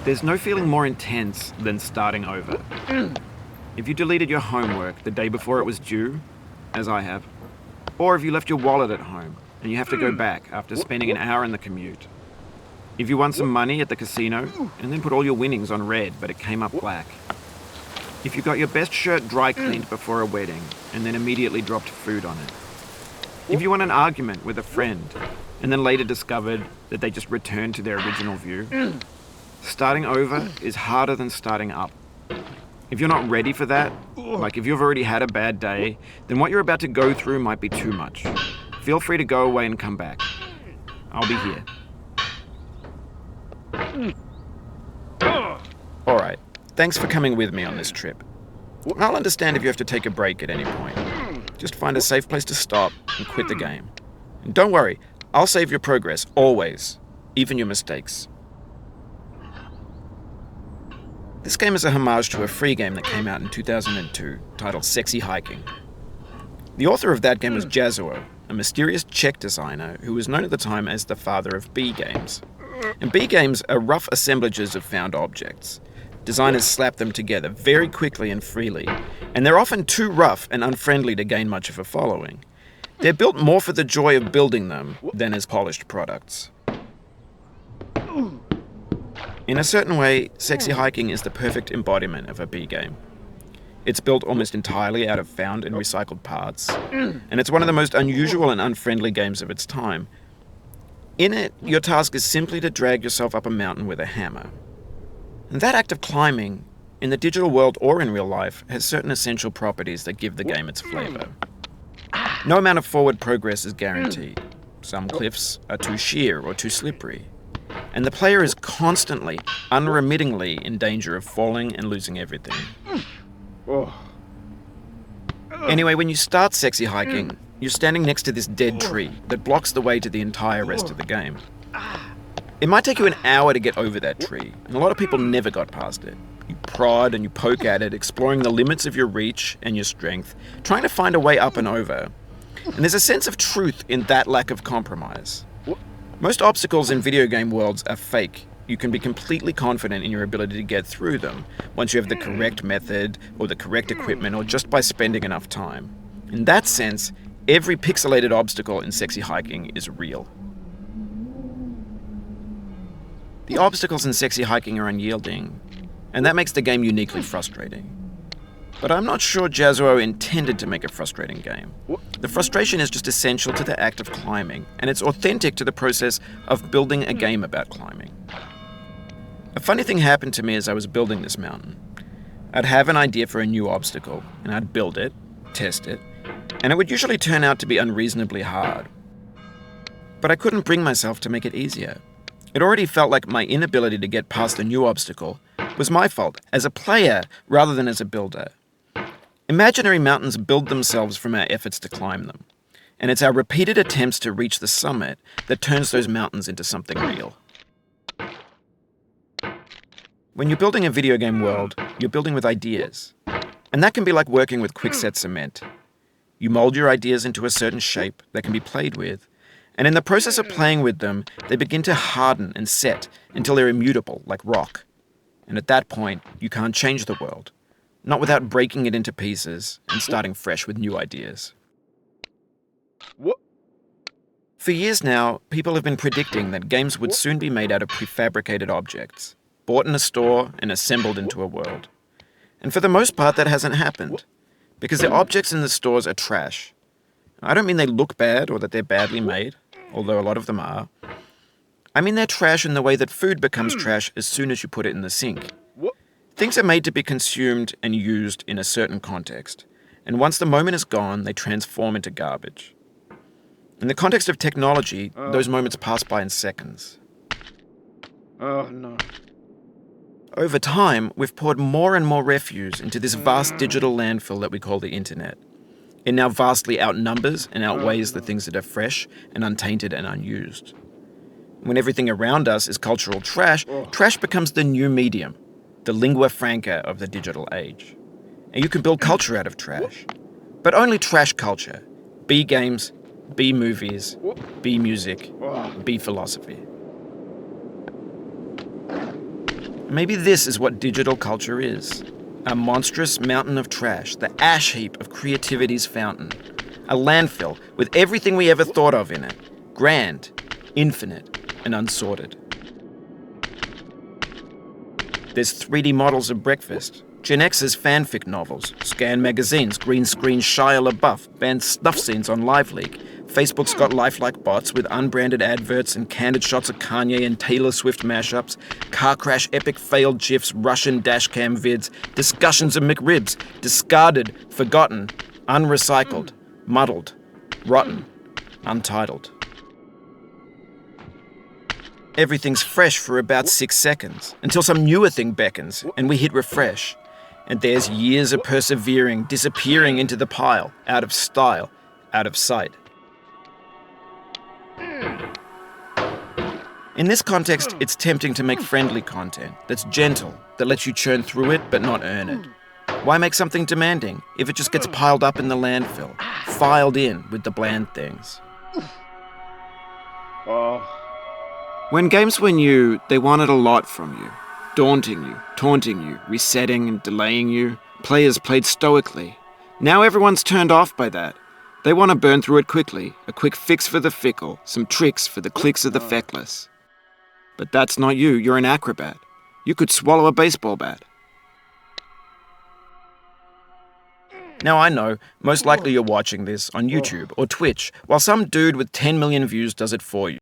There's no feeling more intense than starting over. If you deleted your homework the day before it was due, as I have, or if you left your wallet at home and you have to go back after spending an hour in the commute. If you won some money at the casino and then put all your winnings on red but it came up black. If you got your best shirt dry cleaned before a wedding and then immediately dropped food on it. If you won an argument with a friend and then later discovered that they just returned to their original view. Starting over is harder than starting up. If you're not ready for that, like if you've already had a bad day, then what you're about to go through might be too much. Feel free to go away and come back. I'll be here. Alright, thanks for coming with me on this trip. I'll understand if you have to take a break at any point. Just find a safe place to stop and quit the game. And don't worry, I'll save your progress, always. Even your mistakes. This game is a homage to a free game that came out in 2002, titled Sexy Hiking. The author of that game was Jazzuo, a mysterious Czech designer who was known at the time as the father of B games. And B games are rough assemblages of found objects. Designers slap them together very quickly and freely, and they're often too rough and unfriendly to gain much of a following. They're built more for the joy of building them than as polished products. In a certain way, Sexy Hiking is the perfect embodiment of a B game. It's built almost entirely out of found and recycled parts, and it's one of the most unusual and unfriendly games of its time. In it, your task is simply to drag yourself up a mountain with a hammer. And that act of climbing, in the digital world or in real life, has certain essential properties that give the game its flavor. No amount of forward progress is guaranteed. Some cliffs are too sheer or too slippery. And the player is constantly, unremittingly in danger of falling and losing everything. Anyway, when you start Sexy Hiking, you're standing next to this dead tree that blocks the way to the entire rest of the game. It might take you an hour to get over that tree, and a lot of people never got past it. You prod and you poke at it, exploring the limits of your reach and your strength, trying to find a way up and over. And there's a sense of truth in that lack of compromise. Most obstacles in video game worlds are fake. You can be completely confident in your ability to get through them once you have the correct method or the correct equipment or just by spending enough time. In that sense, every pixelated obstacle in Sexy Hiking is real. The obstacles in Sexy Hiking are unyielding, and that makes the game uniquely frustrating. But I'm not sure Jazzuo intended to make a frustrating game. The frustration is just essential to the act of climbing, and it's authentic to the process of building a game about climbing. A funny thing happened to me as I was building this mountain. I'd have an idea for a new obstacle, and I'd build it, test it, and it would usually turn out to be unreasonably hard. But I couldn't bring myself to make it easier. It already felt like my inability to get past the new obstacle was my fault as a player rather than as a builder. Imaginary mountains build themselves from our efforts to climb them, and it's our repeated attempts to reach the summit that turns those mountains into something real. When you're building a video game world, you're building with ideas, and that can be like working with quickset cement. You mold your ideas into a certain shape that can be played with, and in the process of playing with them, they begin to harden and set until they're immutable, like rock. And at that point, you can't change the world. Not without breaking it into pieces and starting fresh with new ideas. For years now, people have been predicting that games would soon be made out of prefabricated objects, bought in a store and assembled into a world. And for the most part, that hasn't happened, because the objects in the stores are trash. I don't mean they look bad or that they're badly made, although a lot of them are. I mean they're trash in the way that food becomes trash as soon as you put it in the sink. Things are made to be consumed and used in a certain context, and once the moment is gone, they transform into garbage. In the context of technology, those moments pass by in seconds. Oh, no. Over time, we've poured more and more refuse into this vast digital landfill that we call the internet. It now vastly outnumbers and outweighs the things that are fresh and untainted and unused. When everything around us is cultural trash, trash becomes the new medium, the lingua franca of the digital age. And you can build culture out of trash. But only trash culture. B games, B movies, B music, B philosophy. Maybe this is what digital culture is. A monstrous mountain of trash, the ash heap of creativity's fountain. A landfill with everything we ever thought of in it. Grand, infinite, and unsorted. There's 3D models of breakfast, Gen X's fanfic novels, scan magazines, green screen Shia LaBeouf, banned snuff scenes on LiveLeak. Facebook's got lifelike bots with unbranded adverts and candid shots of Kanye and Taylor Swift mashups, car crash epic failed GIFs, Russian dashcam vids, discussions of McRibs, discarded, forgotten, unrecycled, muddled, rotten, untitled. Everything's fresh for about 6 seconds, until some newer thing beckons, and we hit refresh. And there's years of persevering, disappearing into the pile, out of style, out of sight. In this context, it's tempting to make friendly content that's gentle, that lets you churn through it but not earn it. Why make something demanding if it just gets piled up in the landfill, filed in with the bland things? Oh. When games were new, they wanted a lot from you. Daunting you, taunting you, resetting and delaying you. Players played stoically. Now everyone's turned off by that. They want to burn through it quickly, a quick fix for the fickle, some tricks for the clicks of the feckless. But that's not you, you're an acrobat. You could swallow a baseball bat. Now I know, most likely you're watching this on YouTube or Twitch, while some dude with 10 million views does it for you.